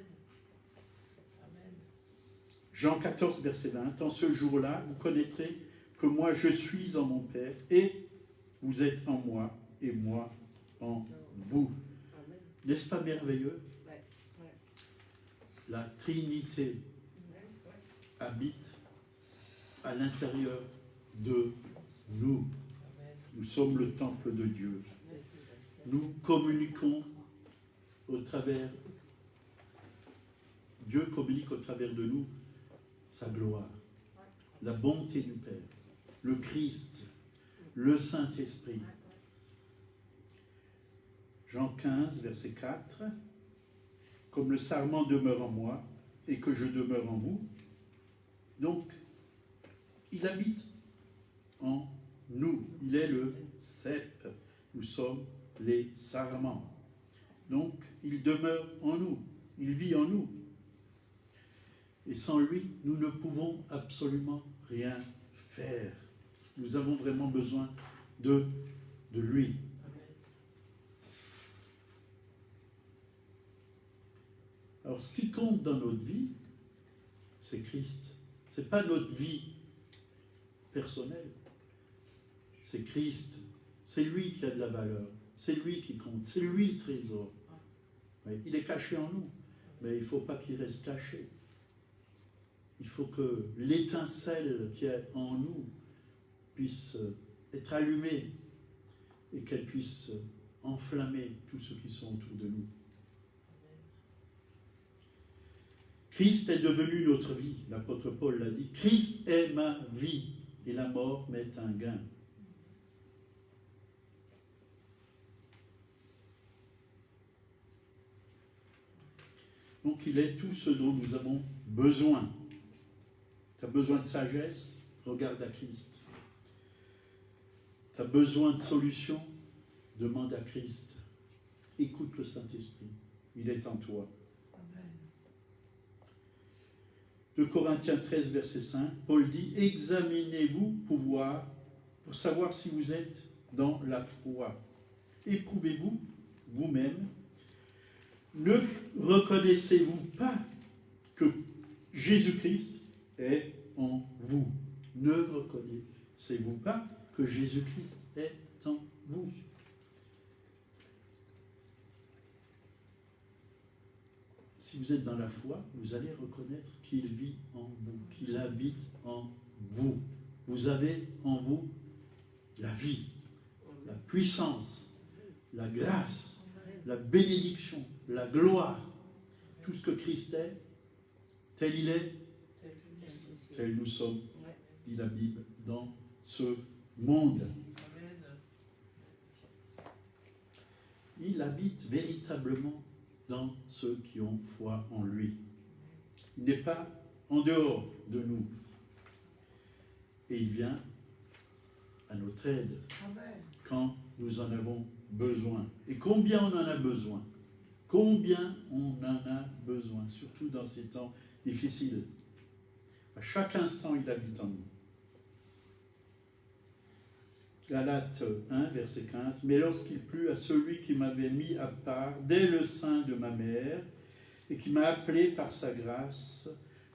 Speaker 1: Jean 14, verset 20. En ce jour-là, vous connaîtrez que moi je suis en mon Père et vous êtes en moi et moi en vous. N'est-ce pas merveilleux? La Trinité habite à l'intérieur de nous. Nous sommes le temple de Dieu. Nous communiquons au travers, Dieu communique au travers de nous sa gloire, la bonté du Père, le Christ, le Saint-Esprit. Jean 15, verset 4. Comme le sarment demeure en moi et que je demeure en vous, donc il habite en nous. Il est le cep. Nous sommes les sarments. Donc il demeure en nous. Il vit en nous. Et sans lui, nous ne pouvons absolument rien faire. Nous avons vraiment besoin de lui. Alors, ce qui compte dans notre vie, c'est Christ. Ce n'est pas notre vie personnelle. C'est Christ. C'est lui qui a de la valeur. C'est lui qui compte. C'est lui le trésor. Il est caché en nous. Mais il ne faut pas qu'il reste caché. Il faut que l'étincelle qui est en nous puisse être allumée et qu'elle puisse enflammer tous ceux qui sont autour de nous. Christ est devenu notre vie, l'apôtre Paul l'a dit. Christ est ma vie et la mort m'est un gain. Donc il est tout ce dont nous avons besoin. Tu as besoin de sagesse, regarde à Christ. Tu as besoin de solution, demande à Christ. Écoute le Saint-Esprit, il est en toi. Amen. 2 Corinthiens 13, verset 5, Paul dit, examinez-vous pour savoir si vous êtes dans la foi. Éprouvez-vous vous-même. Ne reconnaissez-vous pas que Jésus-Christ est en vous? Ne reconnaissez-vous pas que Jésus-Christ est en vous? Si vous êtes dans la foi, vous allez reconnaître qu'il vit en vous, qu'il habite en vous. Vous avez en vous la vie, la puissance, la grâce, la bénédiction, la gloire. Tout ce que Christ est, tel il est, tel nous sommes, dit la Bible, dans ce monde. Il habite véritablement dans ceux qui ont foi en lui. Il n'est pas en dehors de nous. Et il vient à notre aide quand nous en avons besoin. Et combien on en a besoin? Combien on en a besoin, surtout dans ces temps difficiles. À chaque instant, il habite en nous. Galates 1, verset 15. Mais lorsqu'il plut à celui qui m'avait mis à part dès le sein de ma mère et qui m'a appelé par sa grâce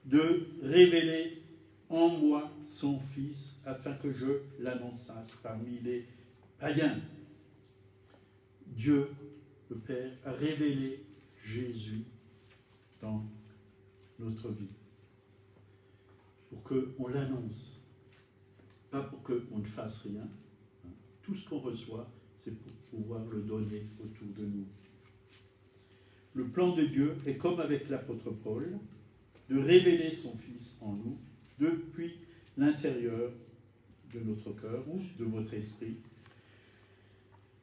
Speaker 1: de révéler en moi son Fils afin que je l'annonçasse parmi les païens. Dieu, le Père, a révélé Jésus dans notre vie pour qu'on l'annonce, pas pour qu'on ne fasse rien. Tout ce qu'on reçoit, c'est pour pouvoir le donner autour de nous. Le plan de Dieu est comme avec l'apôtre Paul, de révéler son Fils en nous depuis l'intérieur de notre cœur ou de votre esprit.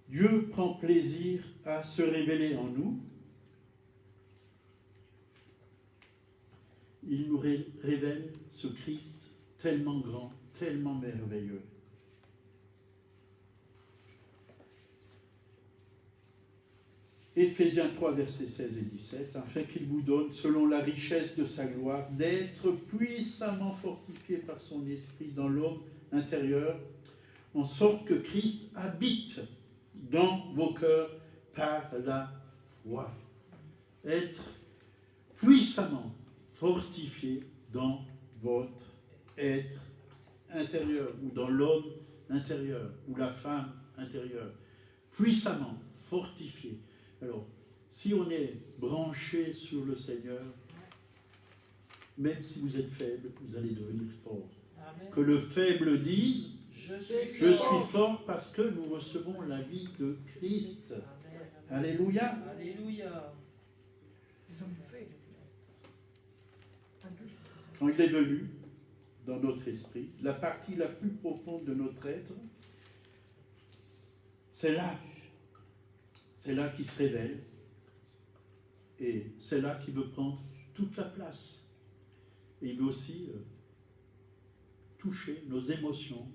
Speaker 1: Dieu prend plaisir à se révéler en nous. Il nous révèle ce Christ tellement grand, tellement merveilleux. Éphésiens 3, versets 16 et 17, afin qu'il vous donne, selon la richesse de sa gloire, d'être puissamment fortifié par son esprit dans l'homme intérieur, en sorte que Christ habite dans vos cœurs par la foi. Être puissamment fortifié dans votre être intérieur, ou dans l'homme intérieur, ou la femme intérieure. Puissamment fortifié. Alors, si on est branché sur le Seigneur, même si vous êtes faible, vous allez devenir fort. Amen. Que le faible dise, je suis fort parce que nous recevons la vie de Christ. Amen. Alléluia.
Speaker 3: Alléluia.
Speaker 1: Quand il est venu dans notre esprit, la partie la plus profonde de notre être, c'est là. C'est là qu'il se révèle et c'est là qu'il veut prendre toute la place. Et il veut aussi toucher nos émotions,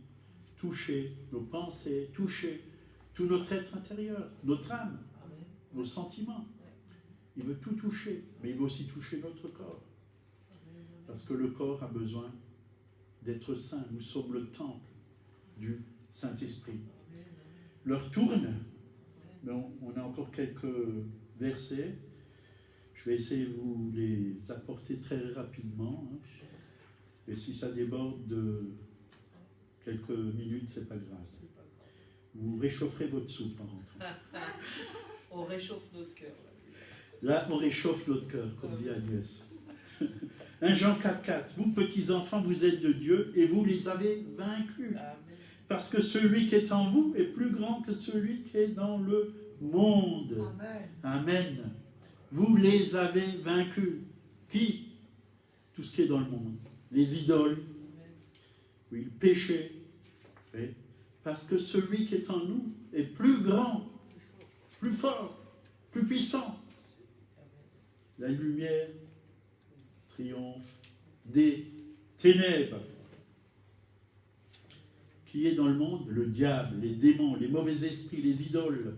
Speaker 1: toucher nos pensées, toucher tout notre être intérieur, notre âme, nos sentiments. Il veut tout toucher, mais il veut aussi toucher notre corps. Parce que le corps a besoin d'être saint. Nous sommes le temple du Saint-Esprit. L'heure tourne. Mais on a encore quelques versets. Je vais essayer de vous les apporter très rapidement. Et si ça déborde de quelques minutes, c'est pas grave. Vous réchaufferez votre soupe en rentrant.
Speaker 3: On réchauffe notre cœur.
Speaker 1: Là, on réchauffe notre cœur, comme dit Agnès. 1 Jean 4, 4. Vous, petits enfants, vous êtes de Dieu et vous les avez vaincus. Amen. Parce que celui qui est en vous est plus grand que celui qui est dans le monde. Amen. Amen. Vous les avez vaincus. Qui? Tout ce qui est dans le monde. Les idoles. Oui, le péché. Oui. Parce que celui qui est en nous est plus grand, plus fort, plus puissant. La lumière triomphe des ténèbres. Qui est dans le monde? Le diable, les démons, les mauvais esprits, les idoles.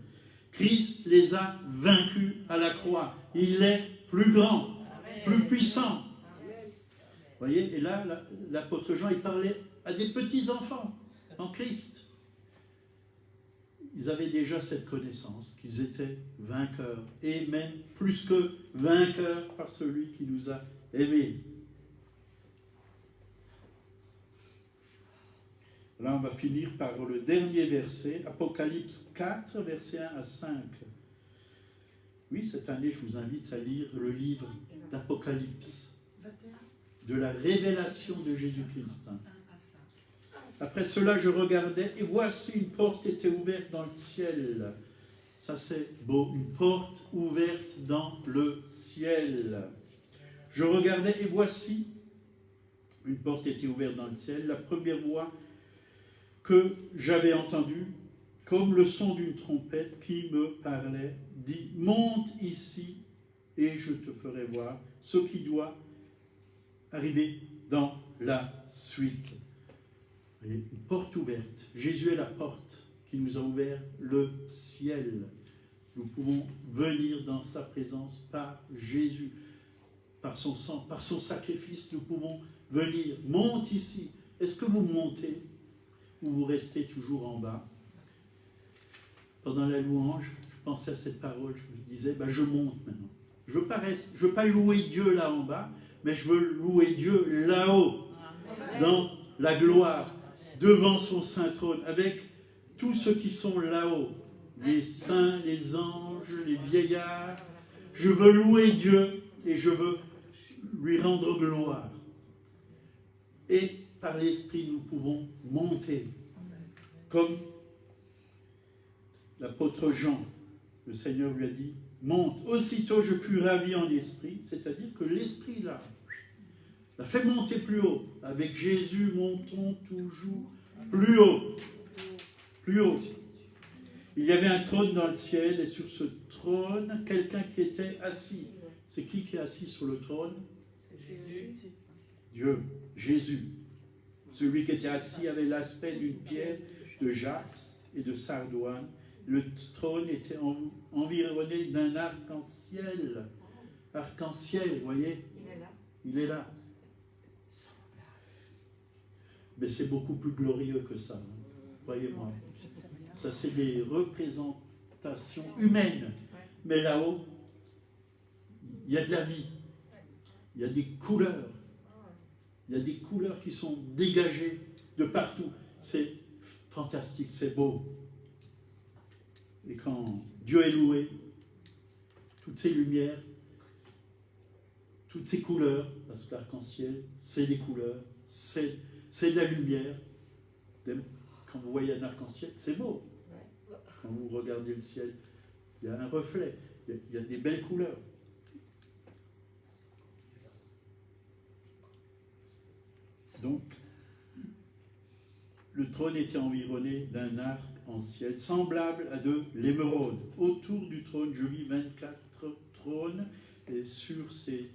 Speaker 1: Christ les a vaincus à la croix. Il est plus grand, plus puissant. voyez, et là, l'apôtre Jean, il parlait à des petits-enfants en Christ. Ils avaient déjà cette connaissance qu'ils étaient vainqueurs, et même plus que vainqueurs par celui qui nous a aimés. Là, on va finir par le dernier verset, Apocalypse 4, versets 1 à 5. Oui, cette année, je vous invite à lire le livre d'Apocalypse, de la révélation de Jésus-Christ. Après cela, je regardais, et voici une porte était ouverte dans le ciel. Ça, c'est beau, une porte ouverte dans le ciel. Je regardais, et voici, une porte était ouverte dans le ciel. La première voix que j'avais entendue, comme le son d'une trompette qui me parlait, dit « Monte ici, et je te ferai voir ce qui doit arriver dans la suite. » Une porte ouverte. Jésus est la porte qui nous a ouvert le ciel. Nous pouvons venir dans sa présence par Jésus, par son sang, par son sacrifice. Nous pouvons venir. Monte ici. Est-ce que vous montez ou vous restez toujours en bas? Pendant la louange, je pensais à cette parole. Je me disais, je monte maintenant. Je ne veux pas louer Dieu là en bas, mais je veux louer Dieu là-haut, dans la gloire, devant son saint trône, avec tous ceux qui sont là-haut, les saints, les anges, les vieillards. Je veux louer Dieu et je veux lui rendre gloire. Et par l'Esprit, nous pouvons monter. Comme l'apôtre Jean, le Seigneur lui a dit, monte. Aussitôt, je fus ravi en esprit, c'est-à-dire que l'Esprit, là, l'a fait monter plus haut. Avec Jésus, montons toujours plus haut. Plus haut. Il y avait un trône dans le ciel, et sur ce trône, quelqu'un qui était assis. C'est qui est assis sur le trône? Dieu, Jésus. Celui qui était assis avait l'aspect d'une pierre de jaspe et de sardoine. Le trône était environné d'un arc-en-ciel. Arc-en-ciel, vous voyez? Il est là. Mais c'est beaucoup plus glorieux que ça. Voyez-moi. Ça, c'est des représentations humaines. Mais là-haut, il y a de la vie. Il y a des couleurs. Il y a des couleurs qui sont dégagées de partout. C'est fantastique, c'est beau. Et quand Dieu est loué, toutes ces lumières, toutes ces couleurs, parce que l'arc-en-ciel, c'est des couleurs, c'est de la lumière. Quand vous voyez un arc-en-ciel, c'est beau. Quand vous regardez le ciel, il y a un reflet, il y a des belles couleurs. Donc, le trône était environné d'un arc-en-ciel, semblable à de l'émeraude. Autour du trône, je vis 24 trônes, et sur ces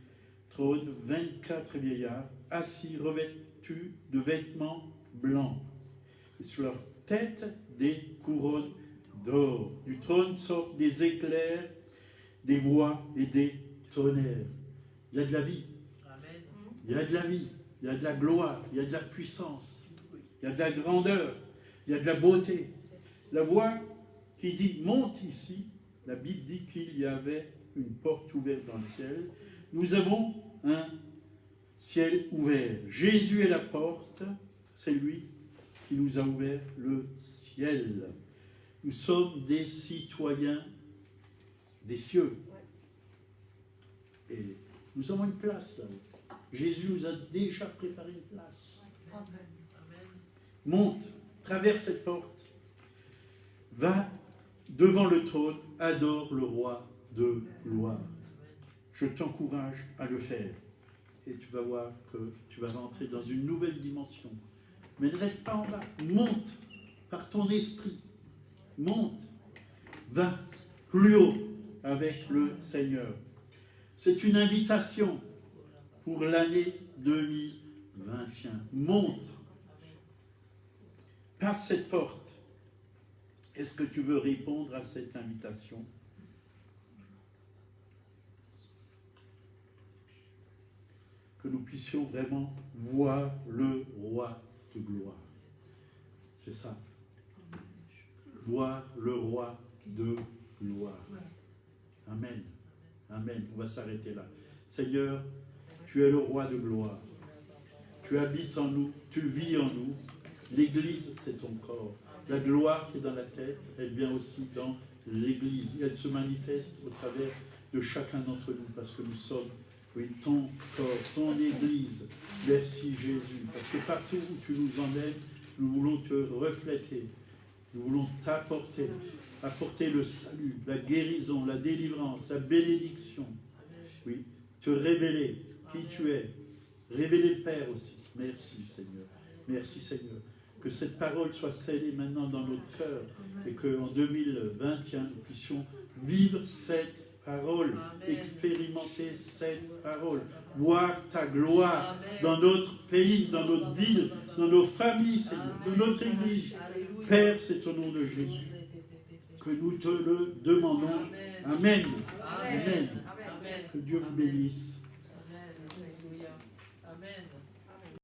Speaker 1: trônes, 24 vieillards, assis, revêtus de vêtements blancs. Et sur leur tête, des couronnes d'or. Du trône sortent des éclairs, des voix et des tonnerres. Il y a de la vie.
Speaker 3: Amen.
Speaker 1: Il y a de la vie. Il y a de la gloire. Il y a de la puissance. Il y a de la grandeur. Il y a de la beauté. La voix qui dit « monte ici », la Bible dit qu'il y avait une porte ouverte dans le ciel. Nous avons un ciel ouvert. Jésus est la porte. C'est lui qui nous a ouvert le ciel. Nous sommes des citoyens des cieux. Et nous avons une place là-haut. Jésus nous a déjà préparé une place. Monte, traverse cette porte, va devant le trône, adore le roi de gloire. Je t'encourage à le faire. Et tu vas voir que tu vas rentrer dans une nouvelle dimension. Mais ne reste pas en bas. Monte par ton esprit. Monte. Va plus haut avec le Seigneur. C'est une invitation pour l'année 2021. Monte. Passe cette porte. Est-ce que tu veux répondre à cette invitation? Que nous puissions vraiment voir le roi de gloire. C'est ça. Voir le roi de gloire. Amen. Amen. On va s'arrêter là. Seigneur, tu es le roi de gloire. Tu habites en nous, tu vis en nous. L'Église, c'est ton corps. La gloire qui est dans la tête, elle vient aussi dans l'Église. Elle se manifeste au travers de chacun d'entre nous, parce que nous sommes, oui, ton corps, ton Église. Merci Jésus, parce que partout où tu nous emmènes, nous voulons te refléter. Nous voulons t'apporter, apporter le salut, la guérison, la délivrance, la bénédiction. Oui, te révéler qui tu es. Révéler le Père aussi. Merci Seigneur. Merci Seigneur. Que cette parole soit scellée maintenant dans notre cœur et qu'en 2021, nous puissions vivre cette parole, expérimenter cette parole, voir ta gloire dans notre pays, dans notre ville, dans nos familles, Seigneur, dans notre Église. Père, c'est au nom de Jésus que nous te le demandons. Amen. Amen. Que Dieu vous bénisse.
Speaker 3: Amen. Alléluia. Amen.